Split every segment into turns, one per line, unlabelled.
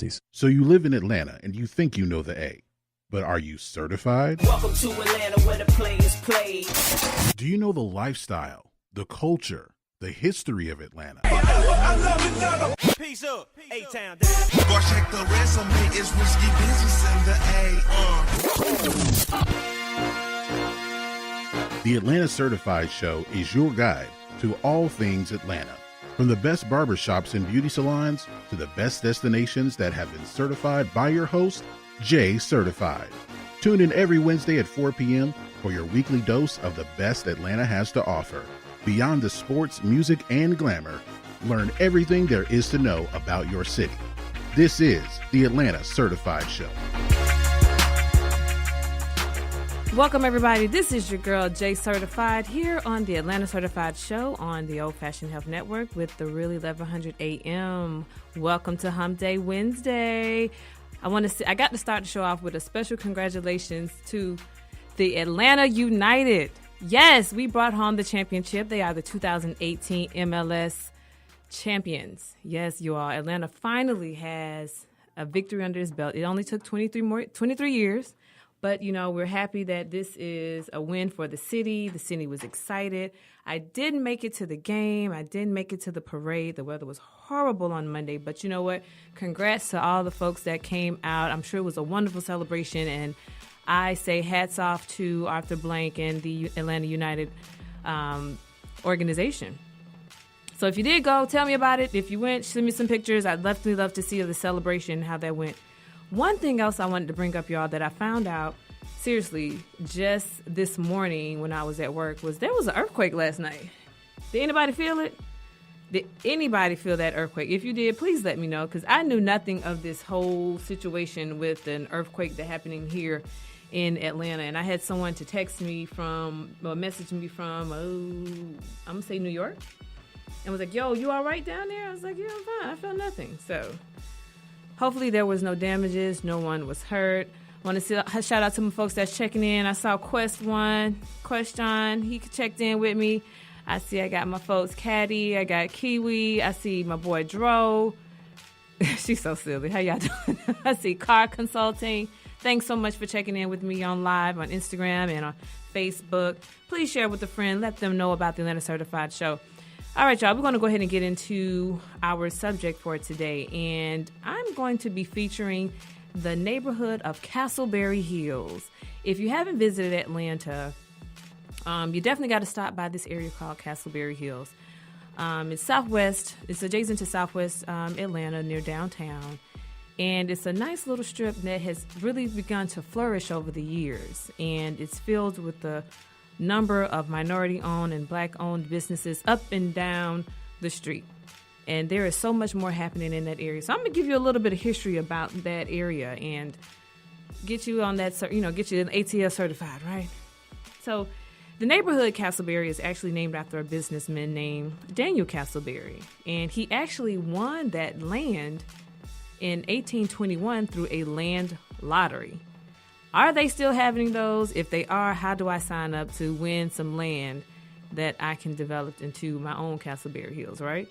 policies.
So you live in Atlanta and you think you know the A, but are you certified?
Welcome to Atlanta where the players play.
Do you know the lifestyle, the culture, the history of Atlanta?
Peace up, A-Town down.
Go check the resume, it's risky business in the A.
The Atlanta Certified Show is your guide to all things Atlanta. From the best barbershops and beauty salons to the best destinations that have been certified by your host, Jay Certified. Tune in every Wednesday at 4 p.m. for your weekly dose of the best Atlanta has to offer. Beyond the sports, music, and glamour, learn everything there is to know about your city. This is the Atlanta Certified Show.
Welcome, everybody. This is your girl, Jay Certified, here on the Atlanta Certified Show on the Old Fashioned Health Network with the Really 1100 AM. Welcome to Hump Day Wednesday. I got to start the show off with a special congratulations to the Atlanta United. Yes, we brought home the championship. They are the 2018 MLS champions. Yes, you all. Atlanta finally has a victory under his belt. It only took 23 years. But, you know, we're happy that this is a win for the city. The city was excited. I didn't make it to the game. I didn't make it to the parade. The weather was horrible on Monday. But you know what? Congrats to all the folks that came out. I'm sure it was a wonderful celebration. And I say hats off to Arthur Blank and the Atlanta United organization. So if you did go, tell me about it. If you went, send me some pictures. I'd definitely love to see the celebration, how that went. One thing else I wanted to bring up, y'all, that I found out, seriously, just this morning when I was at work, was there was an earthquake last night. Did anybody feel it? Did anybody feel that earthquake? If you did, please let me know, because I knew nothing of this whole situation with an earthquake that's happening here in Atlanta. And I had someone to text me message me from, I'm going to say New York, and was like, yo, you all right down there? I was like, yeah, I'm fine. I felt nothing. So hopefully there was no damages. No one was hurt. I want to shout out to my folks that's checking in. I saw Question, he checked in with me. I see I got my folks Caddy. I got Kiwi. I see my boy Dro. She's so silly. How y'all doing? I see Car Consulting. Thanks so much for checking in with me on live on Instagram and on Facebook. Please share with a friend. Let them know about the Atlanta Certified Show. All right, y'all, we're going to go ahead and get into our subject for today. And I'm going to be featuring the neighborhood of Castleberry Hills. If you haven't visited Atlanta, you definitely got to stop by this area called Castleberry Hills. It's southwest. It's adjacent to southwest Atlanta near downtown. And it's a nice little strip that has really begun to flourish over the years. And it's filled with the number of minority-owned and black-owned businesses up and down the street. And there is so much more happening in that area. So I'm going to give you a little bit of history about that area and get you on that, get you an ATL certified, right? So the neighborhood Castleberry is actually named after a businessman named Daniel Castleberry. And he actually won that land in 1821 through a land lottery. Are they still having those? If they are, how do I sign up to win some land that I can develop into my own Castleberry Hills, right?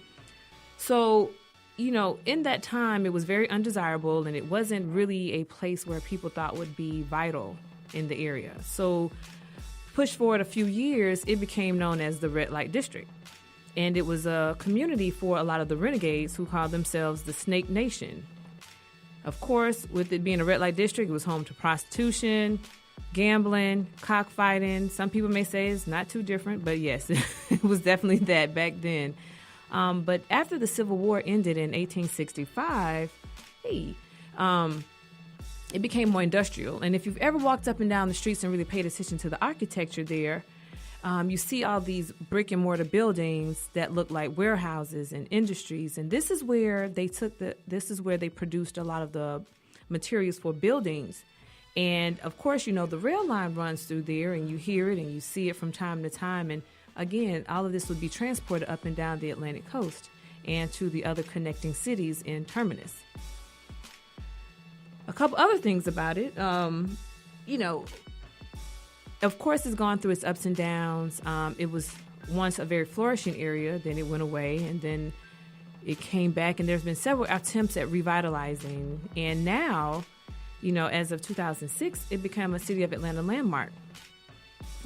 So, in that time, it was very undesirable, and it wasn't really a place where people thought would be vital in the area. So, push forward a few years, it became known as the Red Light District. And it was a community for a lot of the renegades who called themselves the Snake Nation. Of course, with it being a red light district, it was home to prostitution, gambling, cockfighting. Some people may say it's not too different, but yes, it was definitely that back then. But after the Civil War ended in 1865, it became more industrial. And if you've ever walked up and down the streets and really paid attention to the architecture there, you see all these brick and mortar buildings that look like warehouses and industries, and this is where they produced a lot of the materials for buildings. And of course, the rail line runs through there, and you hear it and you see it from time to time. And again, all of this would be transported up and down the Atlantic coast and to the other connecting cities in Terminus. A couple other things about it, of course, it's gone through its ups and downs. It was once a very flourishing area, then it went away, and then it came back, and there's been several attempts at revitalizing. And now, as of 2006, it became a City of Atlanta landmark.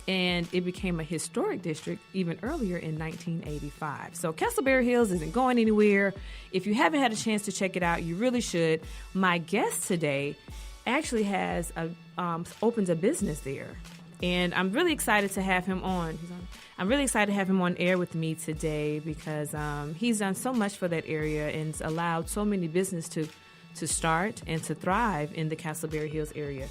And it became a historic district even earlier in 1985. So Castleberry Hills isn't going anywhere. If you haven't had a chance to check it out, you really should. My guest today actually opens a business there. And I'm really excited to have him on. I'm really excited to have him on air with me today because he's done so much for that area and allowed so many businesses to start and to thrive in the Castleberry Hills area.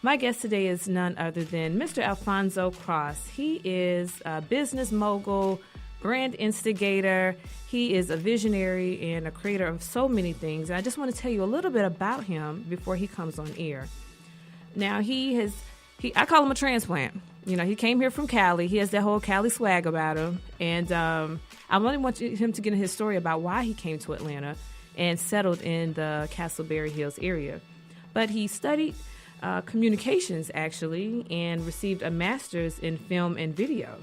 My guest today is none other than Mr. Alphonso Cross. He is a business mogul, brand instigator. He is a visionary and a creator of so many things. And I just want to tell you a little bit about him before he comes on air. Now, I call him a transplant. He came here from Cali. He has that whole Cali swag about him. And I really want him to get his story about why he came to Atlanta and settled in the Castleberry Hills area. But he studied communications, actually, and received a master's in film and video.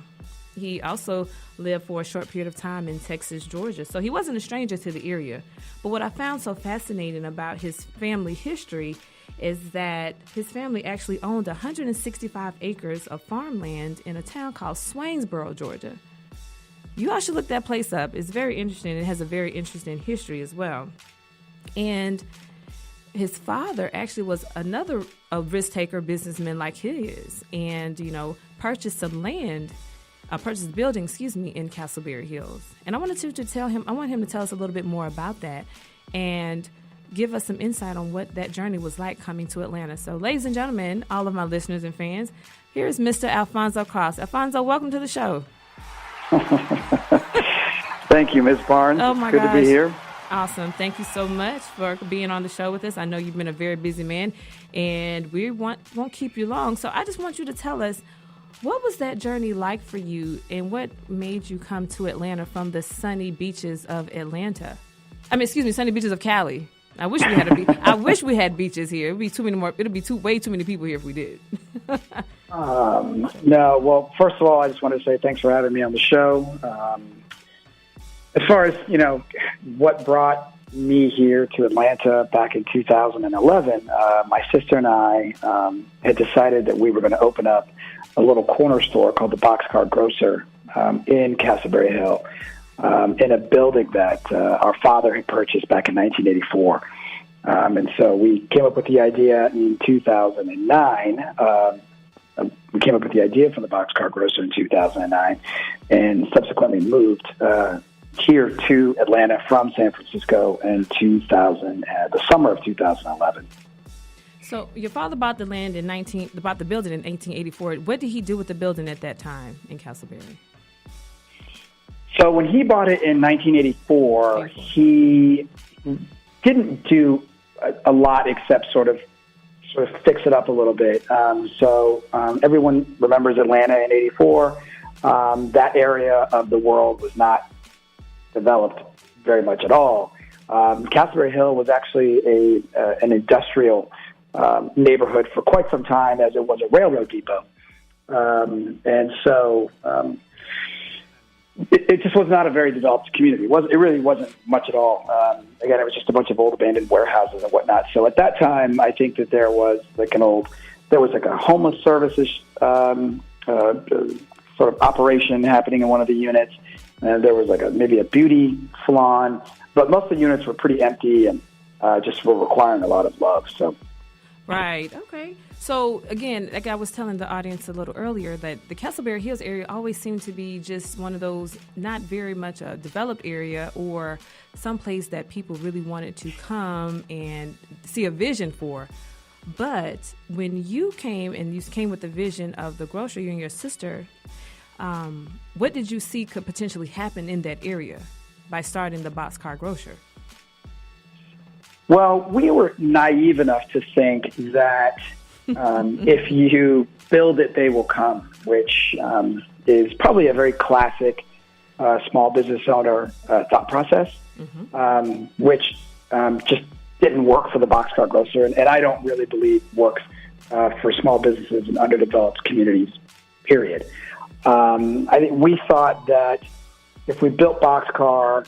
He also lived for a short period of time in Texas, Georgia. So he wasn't a stranger to the area. But what I found so fascinating about his family history is that his family actually owned 165 acres of farmland in a town called Swainsboro, Georgia. You all should look that place up. It's very interesting. It has a very interesting history as well. And his father actually was a risk-taker businessman like his and, purchased building, in Castleberry Hills. And I want him to tell us a little bit more about that and give us some insight on what that journey was like coming to Atlanta. So, ladies and gentlemen, all of my listeners and fans, here's Mr. Alphonso Cross. Alphonso, welcome to the show.
Thank you, Ms. Barnes.
Oh, my
Good
gosh.
to be here.
Awesome. Thank you so much for being on the show with us. I know you've been a very busy man, and we won't keep you long. So I just want you to tell us, what was that journey like for you, and what made you come to Atlanta from the sunny beaches of Atlanta? Sunny beaches of Cali. I wish we had beaches here. It'd be way too many people here if we did.
No. Well, first of all, I just want to say thanks for having me on the show. As far as, what brought me here to Atlanta back in 2011, my sister and I had decided that we were going to open up a little corner store called the Boxcar Grocer in Castleberry Hill in a building that our father had purchased back in 1984. And so we came up with the idea in 2009. We came up with the idea for the Boxcar Grocer in 2009 and subsequently moved here to Atlanta from San Francisco in the summer of 2011.
So your father bought the building in 1884. What did he do with the building at that time in Castleberry?
So when he bought it in 1984, he didn't do a lot except sort of fix it up a little bit. So everyone remembers Atlanta in 84. That area of the world was not developed very much at all. Castleberry Hill was actually an industrial neighborhood for quite some time, as it was a railroad depot. And so it just was not a very developed community. It really wasn't much at all. Again, it was just a bunch of old abandoned warehouses and whatnot. So at that time, I think that there was like a homeless services sort of operation happening in one of the units. And there was maybe a beauty salon, but most of the units were pretty empty and just were requiring a lot of love. So,
right, okay. So again, like I was telling the audience a little earlier, that the Castleberry Hills area always seemed to be just one of those not very much a developed area or someplace that people really wanted to come and see a vision for. But when you came with the vision of the grocery, you and your sister. What did you see could potentially happen in that area by starting the Boxcar Grocer?
Well, we were naive enough to think that if you build it, they will come, which is probably a very classic small business owner thought process, which just didn't work for the Boxcar Grocer, and I don't really believe works for small businesses in underdeveloped communities, period. I think we thought that if we built Boxcar,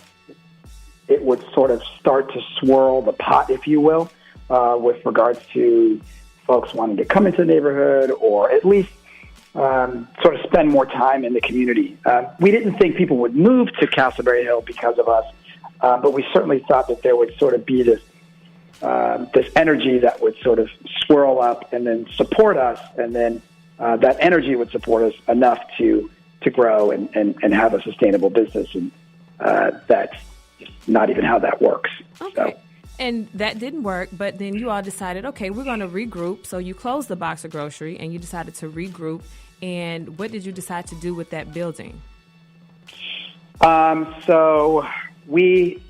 it would sort of start to swirl the pot, if you will, with regards to folks wanting to come into the neighborhood or at least sort of spend more time in the community. We didn't think people would move to Castleberry Hill because of us, but we certainly thought that there would sort of be this energy that would sort of swirl up and then support us, and then that energy would support us enough to grow and have a sustainable business, and that's not even how that works.
Okay.
So.
And that didn't work, but then you all decided, okay, we're going to regroup. So you closed the Boxer Grocery and you decided to regroup. And what did you decide to do with that building?
So we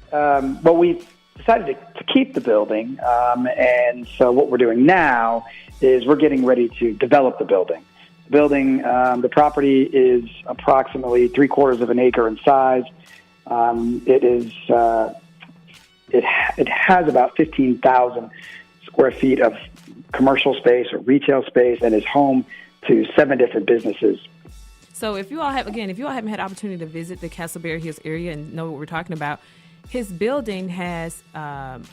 decided to keep the building. And so what we're doing now is we're getting ready to develop the building. The property is approximately 3/4 of an acre in size. It has about 15,000 square feet of commercial space or retail space, and is home to 7 different businesses.
So if you all haven't had the opportunity to visit the Castleberry Hills area and know what we're talking about, his building has,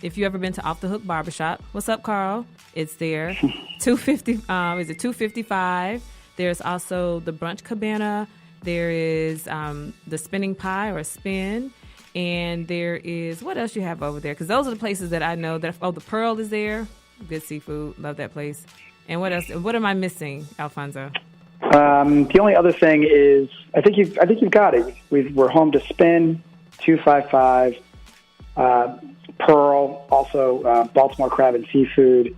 if you ever been to Off the Hook Barbershop, what's up, Carl? It's there. 255. There's also the Brunch Cabana. There is the Spinning Pie or Spin. And there is, what else you have over there? Because those are the places that I know. The Pearl is there. Good seafood. Love that place. And what else? What am I missing, Alphonso?
The only other thing is, I think you've got it. We're home to Spin, 255, Pearl, also Baltimore Crab and Seafood,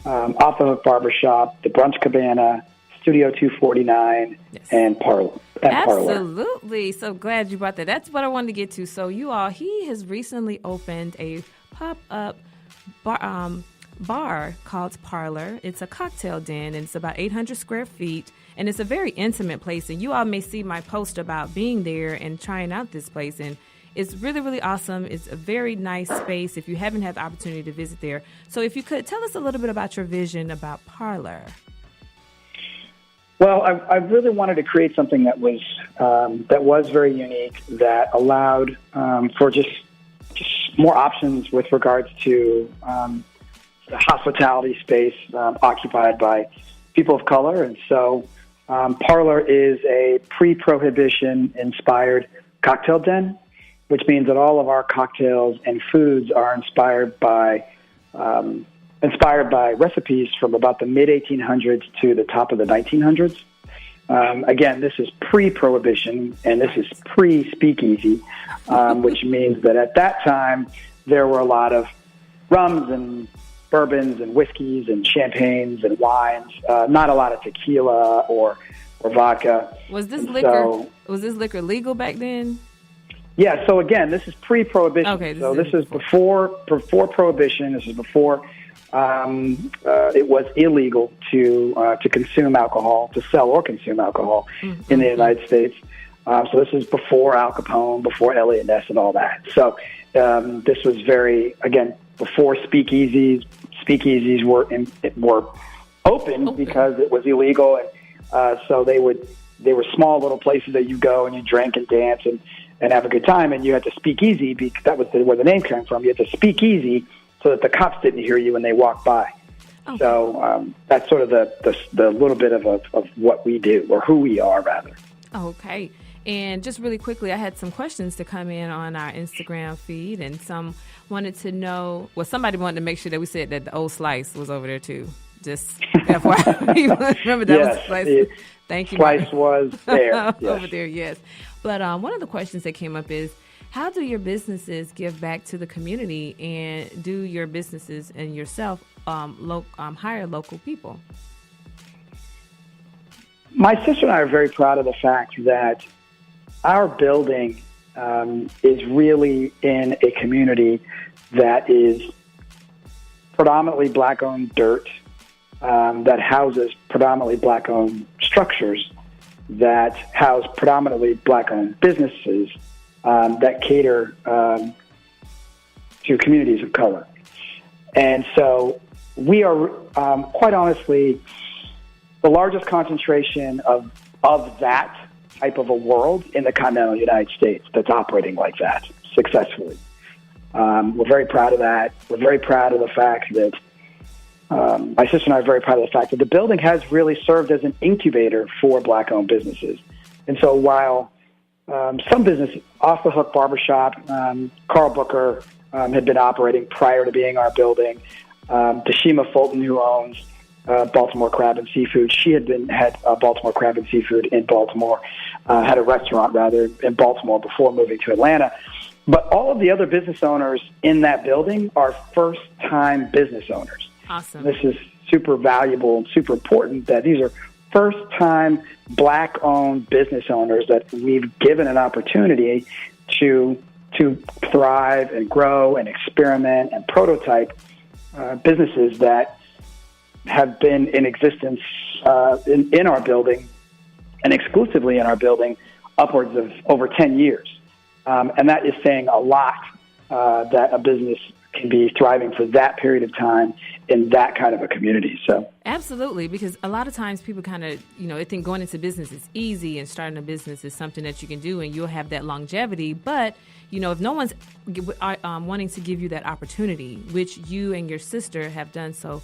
Off the Hook Barbershop, the Brunch Cabana, Studio 249, yes. and Parlor.
Absolutely. So glad you brought that. That's what I wanted to get to. So he has recently opened a pop-up bar called Parlor. It's a cocktail den, and it's about 800 square feet, and it's a very intimate place. And you all may see my post about being there and trying out this place, and it's really, really awesome. It's a very nice space if you haven't had the opportunity to visit there. So if you could, tell us a little bit about your vision about Parlor.
Well, I really wanted to create something that was very unique, that allowed for just more options with regards to the hospitality space occupied by people of color. And so Parlor is a pre-prohibition inspired cocktail den, which means that all of our cocktails and foods are inspired by recipes from about the mid-1800s to the top of the 1900s. Again, this is pre-prohibition, and this is pre-speakeasy, which means that at that time there were a lot of rums and bourbons and whiskeys and champagnes and wines, not a lot of tequila or vodka.
Was this liquor legal back then?
Yeah, so again, this is pre-prohibition.
Okay,
this is before prohibition. This is before it was illegal to consume alcohol, to sell or consume alcohol in the United States. So this is before Al Capone, before Elliot Ness, and all that. So this was before speakeasies. Speakeasies were open because it was illegal, and so they were small little places that you go and you drink and dance and have a good time, and you had to speak easy because that was where the name came from. You had to speak easy so that the cops didn't hear you when they walked by. Okay. So that's sort of the little bit of what we do, or who we are, rather.
Okay. And just really quickly, I had some questions to come in on our Instagram feed, and some wanted to know, somebody wanted to make sure that we said that the old Slice was over there too. Just FYI. Remember that was Slice. Thank you.
Slice was there. Yes.
Over there, yes. But one of the questions that came up is, how do your businesses give back to the community, and do your businesses and yourself hire local people?
My sister and I are very proud of the fact that our building is really in a community that is predominantly black-owned dirt, that houses predominantly black-owned structures, that house predominantly black-owned businesses, that cater to communities of color. And so we are, quite honestly, the largest concentration of that type of a world in the continental United States that's operating like that successfully. We're very proud of that. We're very proud of the fact that my sister and I are very proud of the fact that the building has really served as an incubator for Black-owned businesses. And so while some business, Off the Hook Barbershop, Carl Booker had been operating prior to being our building. Tashima Fulton, who owns Baltimore Crab and Seafood, she had Baltimore Crab and Seafood in Baltimore, had a restaurant rather in Baltimore before moving to Atlanta. But all of the other business owners in that building are first-time business owners.
Awesome.
This is super valuable and super important that these are first-time Black-owned business owners that we've given an opportunity to thrive and grow and experiment and prototype businesses that have been in existence in our building and exclusively in our building upwards of over 10 years. And that is saying a lot that a business can be thriving for that period of time in that kind of a community. So
absolutely, because a lot of times people kind of, they think going into business is easy and starting a business is something that you can do and you'll have that longevity. But, if no one's wanting to give you that opportunity, which you and your sister have done so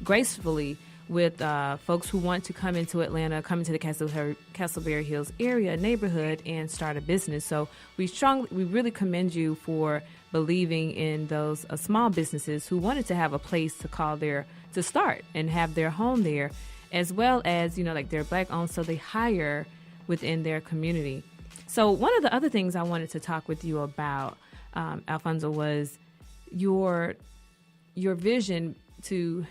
gracefully with folks who want to come into Atlanta, come into the Castleberry Hills area neighborhood and start a business. So we really commend you for believing in those small businesses who wanted to have a place to start and have their home there, as well as, like they're Black-owned, so they hire within their community. So one of the other things I wanted to talk with you about, Alphonso, was your vision to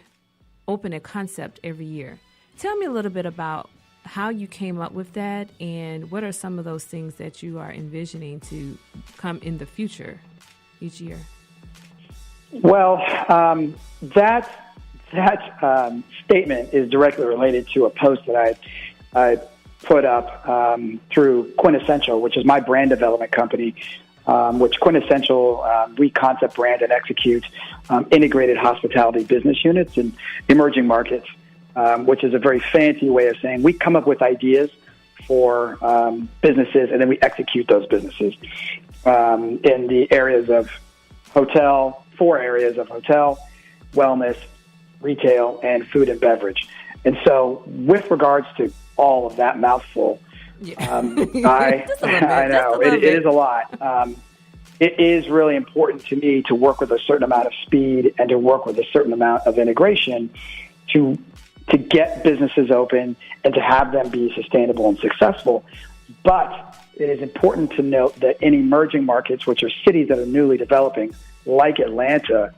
open a concept every year. Tell me a little bit about how you came up with that and what are some of those things that you are envisioning to come in the future each year?
Well, that statement is directly related to a post that I put up through Quintessential, which is my brand development company, which Quintessential, we concept, brand, and execute integrated hospitality business units in emerging markets, which is a very fancy way of saying we come up with ideas for businesses and then we execute those businesses in the areas of hotel, 4 areas of hotel, wellness, retail, and food and beverage. And so with regards to all of that mouthful, I know it is a lot. It is really important to me to work with a certain amount of speed and to work with a certain amount of integration to get businesses open and to have them be sustainable and successful. But it is important to note that in emerging markets, which are cities that are newly developing, like Atlanta,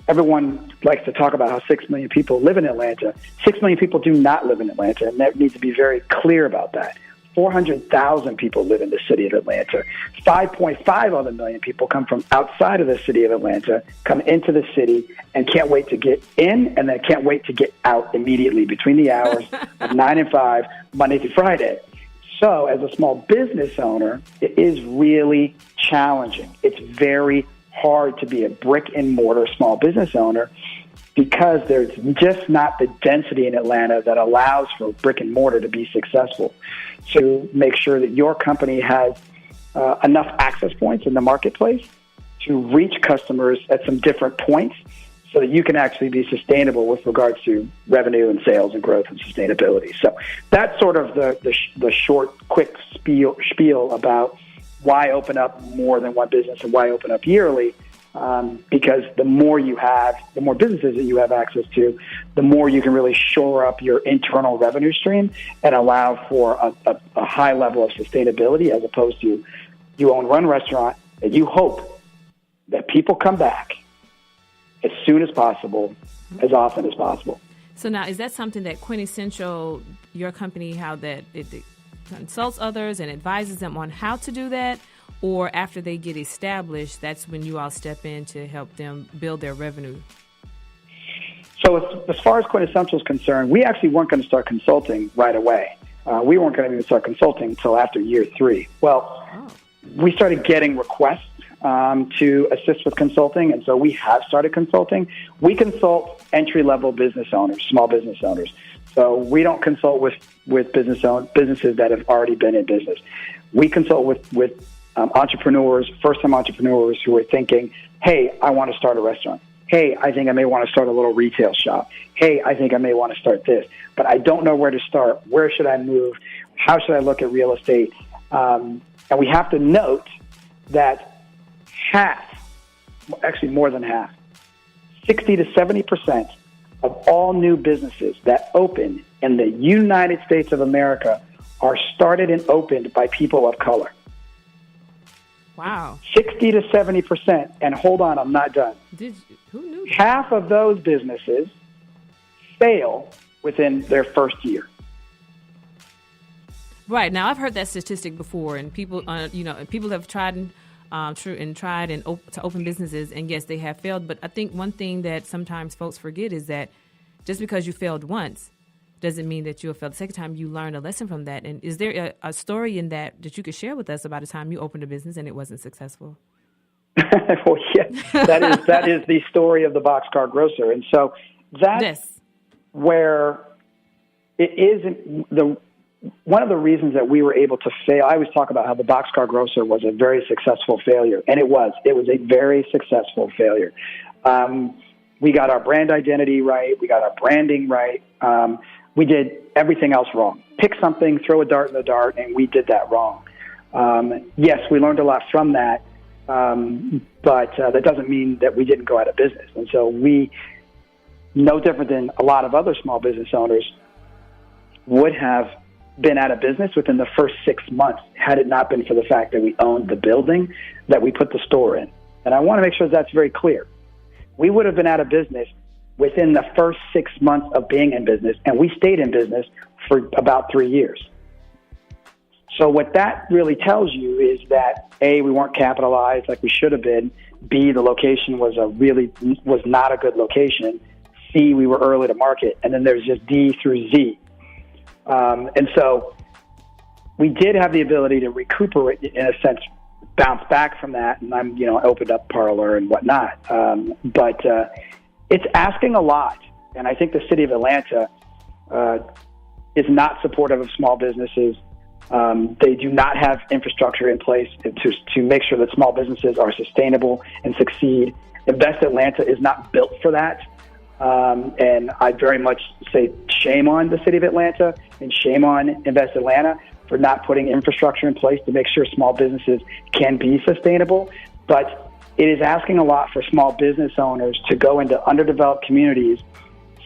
everyone likes to talk about how 6 million people live in Atlanta. 6 million people do not live in Atlanta, and that needs to be very clear about that. 400,000 people live in the city of Atlanta. 5.5 other million people come from outside of the city of Atlanta, come into the city, and can't wait to get in, and then can't wait to get out immediately between the hours of 9 and 5, Monday through Friday. So as a small business owner, it is really challenging. It's very hard to be a brick-and-mortar small business owner because there's just not the density in Atlanta that allows for brick-and-mortar to be successful. To make sure that your company has enough access points in the marketplace to reach customers at some different points so that you can actually be sustainable with regards to revenue and sales and growth and sustainability. So that's sort of the short, quick spiel about why open up more than one business and why open up yearly. Because the more you have, the more businesses that you have access to, the more you can really shore up your internal revenue stream and allow for a high level of sustainability, as opposed to you own one restaurant and you hope that people come back as soon as possible, as often as possible.
So now, is that something that Quintessential, your company, how that it consults others and advises them on how to do that? Or after they get established, that's when you all step in to help them build their revenue?
So as far as Quintessential is concerned, we actually weren't going to start consulting right away. We weren't going to even start consulting until after year 3. Well, we started getting requests to assist with consulting, and so we have started consulting. We consult entry-level business owners, small business owners. So we don't consult with businesses that have already been in business. We consult with entrepreneurs, first-time entrepreneurs who are thinking, hey, I want to start a restaurant. Hey, I think I may want to start a little retail shop. Hey, I think I may want to start this, but I don't know where to start. Where should I move? How should I look at real estate? And we have to note that actually more than half, 60 to 70% of all new businesses that open in the United States of America are started and opened by people of color.
Wow.
60 to 70%. And hold on, I'm not done.
Who knew that?
Half of those businesses fail within their first year.
Right. Now, I've heard that statistic before, and people, people have tried to open businesses, and yes, they have failed. But I think one thing that sometimes folks forget is that just because you failed once doesn't mean that you'll fail the second time. You learn a lesson from that. And is there a story in that you could share with us about a time you opened a business and it wasn't successful?
Well, yeah, that is the story of the boxcar grocer, and so that's where it is. One of the reasons that we were able to fail, I always talk about how the boxcar grocer was a very successful failure, and it was a very successful failure. We got our brand identity right, we got our branding right. We did everything else wrong. Pick something, throw a dart in the dart, and we did that wrong. Yes, we learned a lot from that. But that doesn't mean that we didn't go out of business. And so we, no different than a lot of other small business owners, would have been out of business within the first 6 months had it not been for the fact that we owned the building that we put the store in. And I want to make sure that's very clear. We would have been out of business within the first 6 months of being in business, and we stayed in business for about 3 years. So what that really tells you is that, A, we weren't capitalized like we should have been. B, the location was not a good location. C, we were early to market. And then there's just D through Z. And so we did have the ability to recuperate, in a sense, bounce back from that. And I opened up Parlor and whatnot. But it's asking a lot. And I think the city of Atlanta is not supportive of small businesses. They do not have infrastructure in place to make sure that small businesses are sustainable and succeed. Invest Atlanta is not built for that. And I very much say shame on the city of Atlanta and shame on Invest Atlanta for not putting infrastructure in place to make sure small businesses can be sustainable. But it is asking a lot for small business owners to go into underdeveloped communities,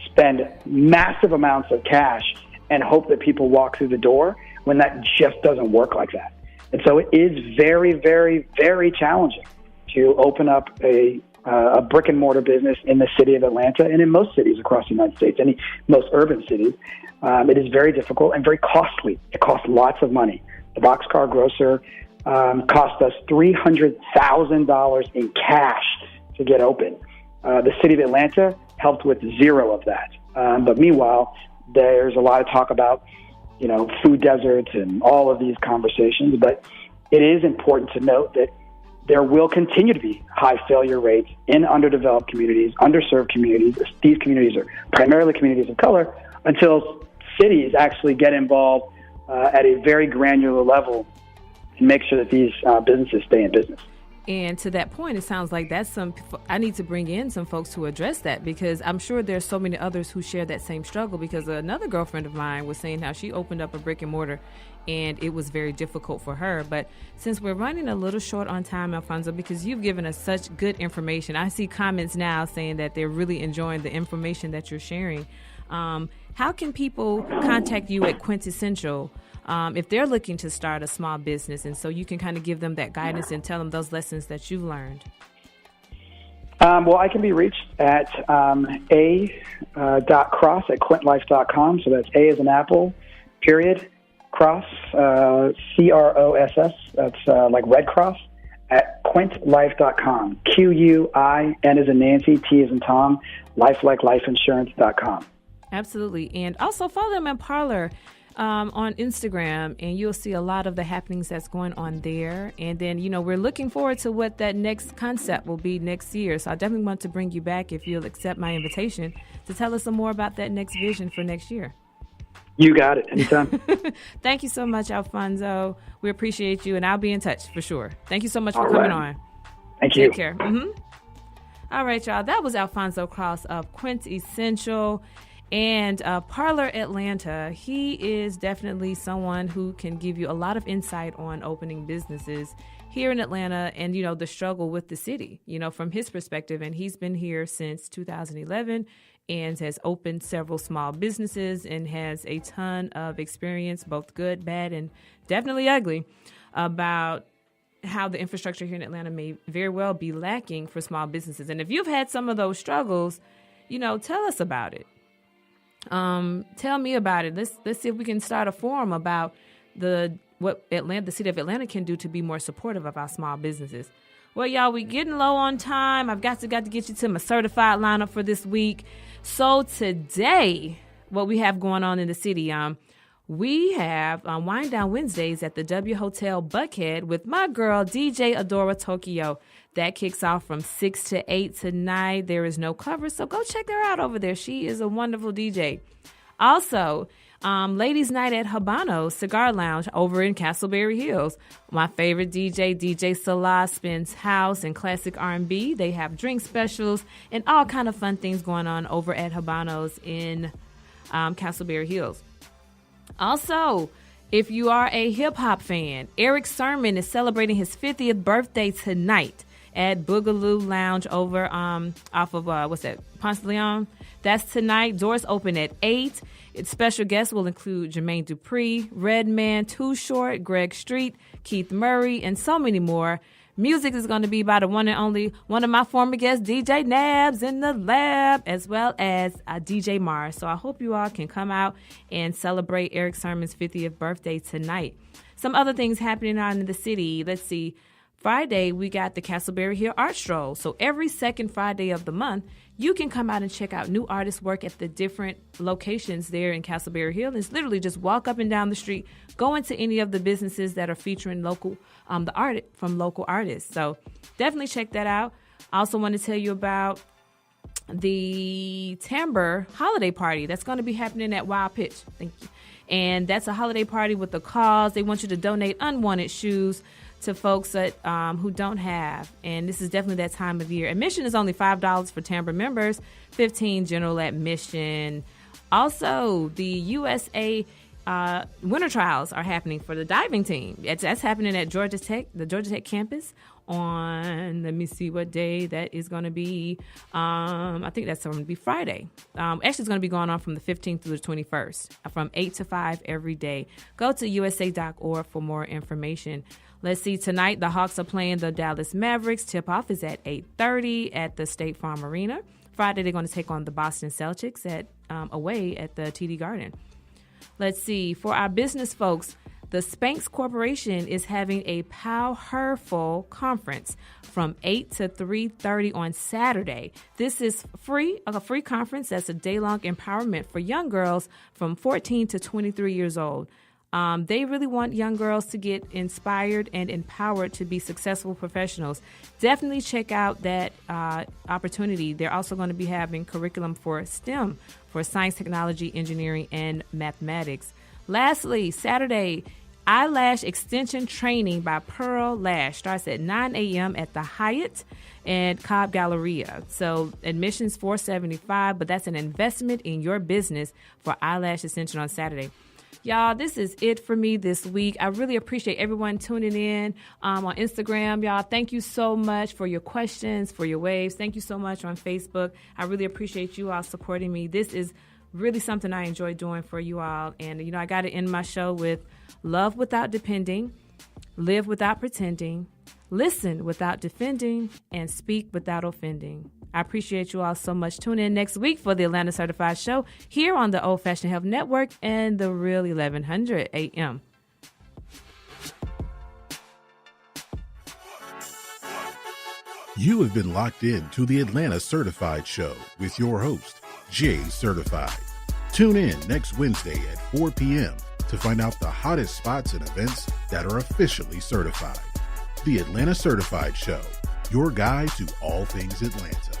spend massive amounts of cash, and hope that people walk through the door, when that just doesn't work like that. And so it is very, very, very challenging to open up a brick and mortar business in the city of Atlanta and in most cities across the United States, most urban cities. It is very difficult and very costly. It costs lots of money. The boxcar grocer cost us $300,000 in cash to get open. The city of Atlanta helped with zero of that. But meanwhile, there's a lot of talk about food deserts and all of these conversations, but it is important to note that there will continue to be high failure rates in underdeveloped communities, underserved communities. These communities are primarily communities of color until cities actually get involved at a very granular level and make sure that these businesses stay in business.
And to that point, it sounds like I need to bring in some folks to address that, because I'm sure there's so many others who share that same struggle, because another girlfriend of mine was saying how she opened up a brick and mortar and it was very difficult for her. But since we're running a little short on time, Alphonso, because you've given us such good information, I see comments now saying that they're really enjoying the information that you're sharing. How can people contact you at Quintessential if they're looking to start a small business, and so you can kind of give them that guidance and tell them those lessons that you've learned?
Well, I can be reached at a.cross@quintlife.com. So that's A as an apple, period, cross, CROSS. That's like Red Cross, at quintlife.com. QUIN as in Nancy, T as in Tom, life like lifeinsurance.com.
Absolutely. And also follow them at Parlor on Instagram, and you'll see a lot of the happenings that's going on there. And then, we're looking forward to what that next concept will be next year. So I definitely want to bring you back, if you'll accept my invitation, to tell us some more about that next vision for next year.
You got it. Anytime.
Thank you so much, Alphonso. We appreciate you, and I'll be in touch for sure. Thank you so much for
All
coming
right.
on.
Thank you.
Take care. All right, y'all. That was Alphonso Cross of Quintessential and Parlor Atlanta. He is definitely someone who can give you a lot of insight on opening businesses here in Atlanta and, you know, the struggle with the city, you know, from his perspective. And he's been here since 2011 and has opened several small businesses and has a ton of experience, both good, bad, and definitely ugly, about how the infrastructure here in Atlanta may very well be lacking for small businesses. And if you've had some of those struggles, you know, tell us about it. Tell me about it. Let's see if we can start a forum about what the city of Atlanta can do to be more supportive of our small businesses. Well, y'all, we getting low on time. I've got to get you to my certified lineup for this week. So today, what we have going on in the city, we have Wind Down Wednesdays at the W Hotel Buckhead with my girl, DJ Adora Tokyo. That kicks off from 6 to 8 tonight. There is no cover, so go check her out over there. She is a wonderful DJ. Also, Ladies Night at Habano Cigar Lounge over in Castleberry Hills. My favorite DJ Salah, spins house and classic R&B. They have drink specials and all kind of fun things going on over at Habano's in Castleberry Hills. Also, if you are a hip-hop fan, Eric Sermon is celebrating his 50th birthday tonight at Boogaloo Lounge over off of, Ponce de Leon. That's tonight. Doors open at 8. Its special guests will include Jermaine Dupri, Redman, Too Short, Greg Street, Keith Murray, and so many more. Music is going to be by the one and only one of my former guests, DJ Nabs in the lab, as well as DJ Mars. So I hope you all can come out and celebrate Eric Sermon's 50th birthday tonight. Some other things happening out in the city. Let's see. Friday, we got the Castleberry Hill Art Stroll. So every second Friday of the month, you can come out and check out new artists' work at the different locations there in Castleberry Hill. It's literally just walk up and down the street, go into any of the businesses that are featuring local, the art from local artists. So definitely check that out. I also want to tell you about the Timbre holiday party that's going to be happening at Wild Pitch. Thank you. And that's a holiday party with a cause. They want you to donate unwanted shoes to folks that who don't have, and this is definitely that time of year. Admission is only $5 for Timbre members, $15 general admission. Also, the USA winter trials are happening for the diving team. That's happening at Georgia Tech, the Georgia Tech campus on, let me see what day that is going to be. I think that's going to be Friday. Actually, it's going to be going on from the 15th through the 21st, from 8 to 5 every day. Go to usa.org for more information. Let's see, tonight the Hawks are playing the Dallas Mavericks. Tip-off is at 8:30 at the State Farm Arena. Friday, they're going to take on the Boston Celtics away at the TD Garden. Let's see, for our business folks, the Spanx Corporation is having a Powerful conference from 8 to 3:30 on Saturday. This is a free conference that's a day-long empowerment for young girls from 14 to 23 years old. They really want young girls to get inspired and empowered to be successful professionals. Definitely check out that opportunity. They're also going to be having curriculum for STEM, for science, technology, engineering, and mathematics. Lastly, Saturday, eyelash extension training by Pearl Lash starts at 9 a.m. at the Hyatt and Cobb Galleria. So admission's $475, but that's an investment in your business for eyelash extension on Saturday. Y'all, this is it for me this week. I really appreciate everyone tuning in on Instagram. Y'all, thank you so much for your questions, for your waves. Thank you so much on Facebook. I really appreciate you all supporting me. This is really something I enjoy doing for you all. And, you know, I got to end my show with love without depending, live without pretending, listen without defending, and speak without offending. I appreciate you all so much. Tune in next week for the Atlanta Certified Show here on the Old Fashioned Health Network and the Real 1100 AM.
You have been locked in to the Atlanta Certified Show with your host, Jay Certified. Tune in next Wednesday at 4 p.m. to find out the hottest spots and events that are officially certified. The Atlanta Certified Show, your guide to all things Atlanta.